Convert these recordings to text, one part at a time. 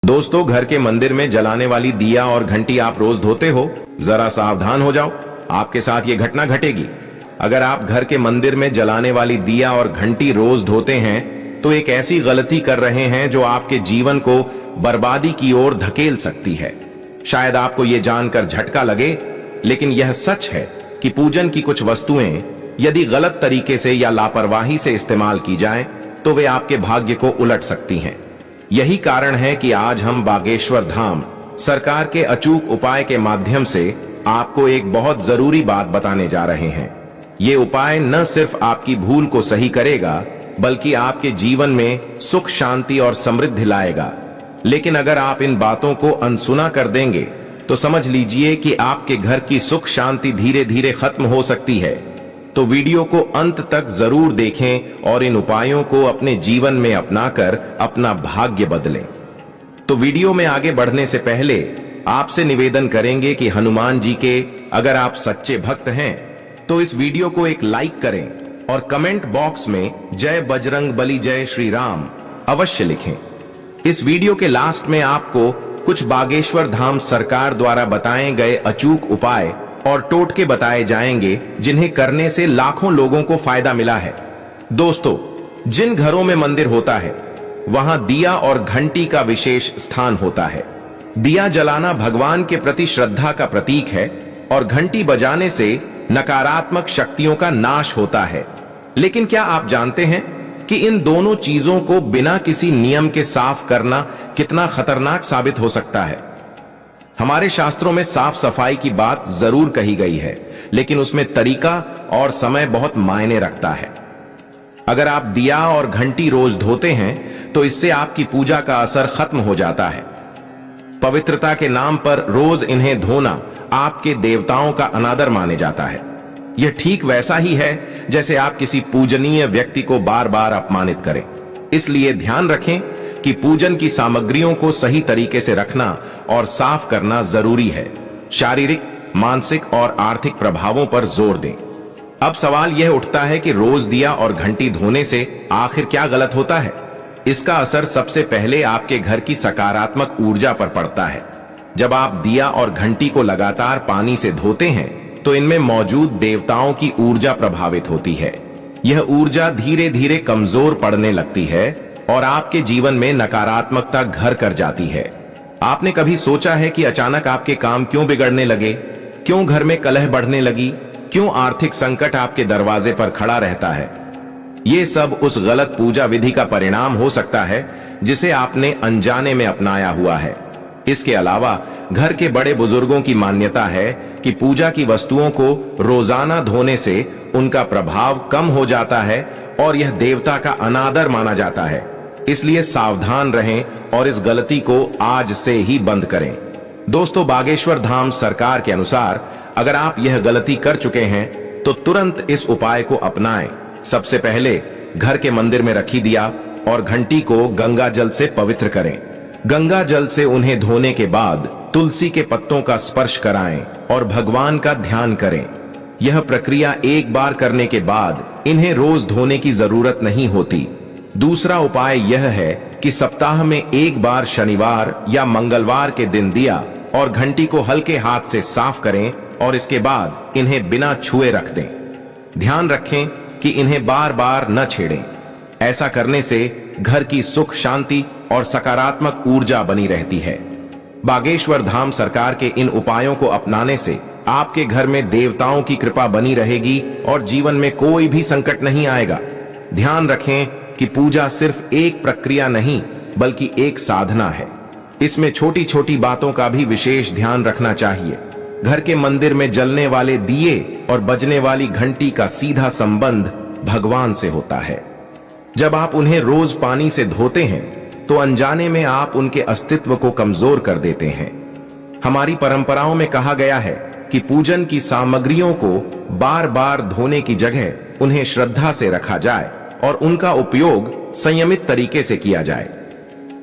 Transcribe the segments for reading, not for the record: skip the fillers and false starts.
दोस्तों, घर के मंदिर में जलाने वाली दिया और घंटी आप रोज धोते हो? जरा सावधान हो जाओ, आपके साथ ये घटना घटेगी। अगर आप घर के मंदिर में जलाने वाली दिया और घंटी रोज धोते हैं तो एक ऐसी गलती कर रहे हैं जो आपके जीवन को बर्बादी की ओर धकेल सकती है। शायद आपको ये जानकर झटका लगे, लेकिन यह सच है कि पूजन की कुछ वस्तुएं यदि गलत तरीके से या लापरवाही से इस्तेमाल की जाएं, तो वे आपके भाग्य को उलट सकती हैं। यही कारण है कि आज हम बागेश्वर धाम सरकार के अचूक उपाय के माध्यम से आपको एक बहुत जरूरी बात बताने जा रहे हैं। ये उपाय न सिर्फ आपकी भूल को सही करेगा, बल्कि आपके जीवन में सुख, शांति और समृद्धि लाएगा। लेकिन अगर आप इन बातों को अनसुना कर देंगे तो समझ लीजिए कि आपके घर की सुख शांति धीरे धीरे खत्म हो सकती है। तो वीडियो को अंत तक जरूर देखें और इन उपायों को अपने जीवन में अपनाकर अपना भाग्य बदलें। तो वीडियो में आगे बढ़ने से पहले आपसे निवेदन करेंगे कि हनुमान जी के अगर आप सच्चे भक्त हैं तो इस वीडियो को एक लाइक करें और कमेंट बॉक्स में जय बजरंग बली, जय श्री राम अवश्य लिखें। इस वीडियो के लास्ट में आपको कुछ बागेश्वर धाम सरकार द्वारा बताए गए अचूक उपाय और टोटके बताए जाएंगे जिन्हें करने से लाखों लोगों को फायदा मिला है। दोस्तों, जिन घरों में मंदिर होता है वहां दिया और घंटी का विशेष स्थान होता है। दिया जलाना भगवान के प्रति श्रद्धा का प्रतीक है और घंटी बजाने से नकारात्मक शक्तियों का नाश होता है। लेकिन क्या आप जानते हैं कि इन दोनों चीजों को बिना किसी नियम के साफ करना कितना खतरनाक साबित हो सकता है? हमारे शास्त्रों में साफ सफाई की बात जरूर कही गई है, लेकिन उसमें तरीका और समय बहुत मायने रखता है। अगर आप दिया और घंटी रोज धोते हैं तो इससे आपकी पूजा का असर खत्म हो जाता है। पवित्रता के नाम पर रोज इन्हें धोना आपके देवताओं का अनादर माने जाता है। यह ठीक वैसा ही है जैसे आप किसी पूजनीय व्यक्ति को बार बार अपमानित करें। इसलिए ध्यान रखें कि पूजन की सामग्रियों को सही तरीके से रखना और साफ करना जरूरी है। शारीरिक, मानसिक और आर्थिक प्रभावों पर जोर दें। अब सवाल यह उठता है कि रोज दिया और घंटी धोने से आखिर क्या गलत होता है? इसका असर सबसे पहले आपके घर की सकारात्मक ऊर्जा पर पड़ता है। जब आप दिया और घंटी को लगातार पानी से धोते हैं तो इनमें मौजूद देवताओं की ऊर्जा प्रभावित होती है। यह ऊर्जा धीरे धीरे कमजोर पड़ने लगती है और आपके जीवन में नकारात्मकता घर कर जाती है। आपने कभी सोचा है कि अचानक आपके काम क्यों बिगड़ने लगे? क्यों घर में कलह बढ़ने लगी? क्यों आर्थिक संकट आपके दरवाजे पर खड़ा रहता है? ये सब उस गलत पूजा विधि का परिणाम हो सकता है जिसे आपने अनजाने में अपनाया हुआ है। इसके अलावा घर के बड़े बुजुर्गों की मान्यता है कि पूजा की वस्तुओं को रोजाना धोने से उनका प्रभाव कम हो जाता है और यह देवता का अनादर माना जाता है। इसलिए सावधान रहें और इस गलती को आज से ही बंद करें। दोस्तों, बागेश्वर धाम सरकार के अनुसार अगर आप यह गलती कर चुके हैं तो तुरंत इस उपाय को अपनाएं। सबसे पहले घर के मंदिर में रखी दिया और घंटी को गंगा जल से पवित्र करें। गंगा जल से उन्हें धोने के बाद तुलसी के पत्तों का स्पर्श कराएं और भगवान का ध्यान करें। यह प्रक्रिया एक बार करने के बाद इन्हें रोज धोने की जरूरत नहीं होती। दूसरा उपाय यह है कि सप्ताह में एक बार शनिवार या मंगलवार के दिन दिया और घंटी को हल्के हाथ से साफ करें और इसके बाद इन्हें बिना छुए रख दें। ध्यान रखें कि इन्हें बार बार न छेड़ें। ऐसा करने से घर की सुख, शांति और सकारात्मक ऊर्जा बनी रहती है। बागेश्वर धाम सरकार के इन उपायों को अपनाने से आपके घर में देवताओं की कृपा बनी रहेगी और जीवन में कोई भी संकट नहीं आएगा। ध्यान रखें कि पूजा सिर्फ एक प्रक्रिया नहीं बल्कि एक साधना है। इसमें छोटी छोटी बातों का भी विशेष ध्यान रखना चाहिए। घर के मंदिर में जलने वाले दिए और बजने वाली घंटी का सीधा संबंध भगवान से होता है। जब आप उन्हें रोज पानी से धोते हैं तो अनजाने में आप उनके अस्तित्व को कमजोर कर देते हैं। हमारी परंपराओं में कहा गया है कि पूजन की सामग्रियों को बार बार धोने की जगह उन्हें श्रद्धा से रखा जाए और उनका उपयोग संयमित तरीके से किया जाए।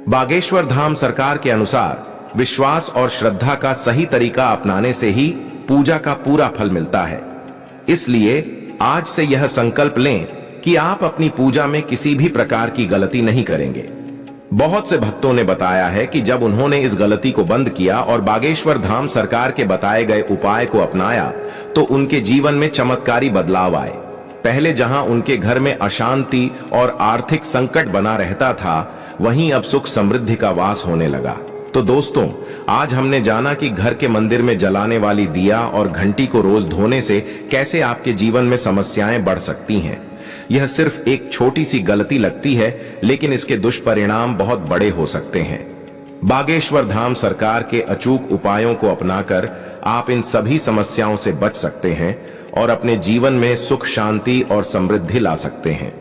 बागेश्वर धाम सरकार के अनुसार विश्वास और श्रद्धा का सही तरीका अपनाने से ही पूजा का पूरा फल मिलता है। इसलिए आज से यह संकल्प लें कि आप अपनी पूजा में किसी भी प्रकार की गलती नहीं करेंगे। बहुत से भक्तों ने बताया है कि जब उन्होंने इस गलती को बंद किया और बागेश्वर धाम सरकार के बताए गए उपाय को अपनाया तो उनके जीवन में चमत्कारी बदलाव आए। पहले जहां उनके घर में अशांति और आर्थिक संकट बना रहता था, वहीं अब सुख समृद्धि का वास होने लगा। तो दोस्तों, आज हमने जाना कि घर के मंदिर में जलाने वाली दिया और घंटी को रोज धोने से कैसे आपके जीवन में समस्याएं बढ़ सकती हैं। यह सिर्फ एक छोटी सी गलती लगती है, लेकिन इसके दुष्परिणाम बहुत बड़े हो सकते हैं। बागेश्वर धाम सरकार के अचूक उपायों को अपनाकर आप इन सभी समस्याओं से बच सकते हैं और अपने जीवन में सुख, शांति और समृद्धि ला सकते हैं।